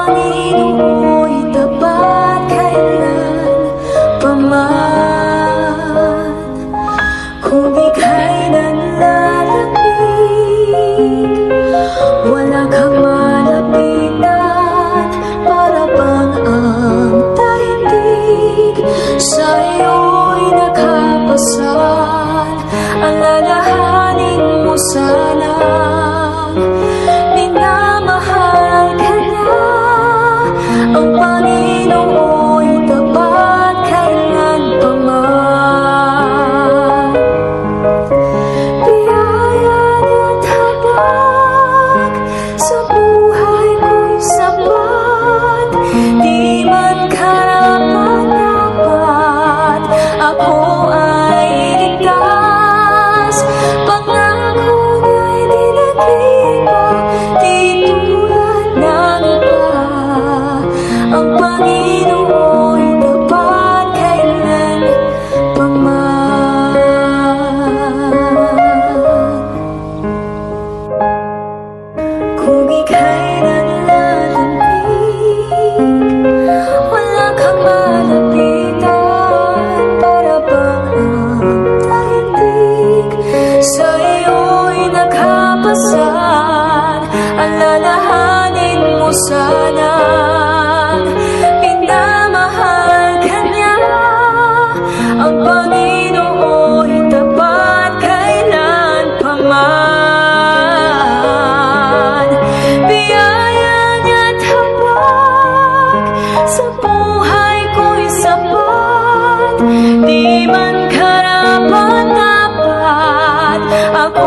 Panginoon'y tapat kailanpaman. Kung ika'y nanlalapig, wala kang malapitan, para bang ang daigdig sa iyo'y nakapasan. Alalahanin mo sanang minamahal ka niya. Ang Panginoon'y tapat kailanpaman. Biyaya niya't habag sa buhay ko'y sapat. Di man karapat-dapat ako ay iligtas. Pangako niya'y di nag-iiba, di tulad ng iba. Ang Panginoon'y tapat kailanpaman. Kung ika'y nanlalambing, wala kang malapitan, para bang ang daigdig sa iyo'y nakapasan. Alalahanin mo sanang minamahal ka niya. Ang Panginoon'y tapat kailanpaman. Biyaya niya't habag sa buhay ko'y sapat. Di man karapat-dapat ako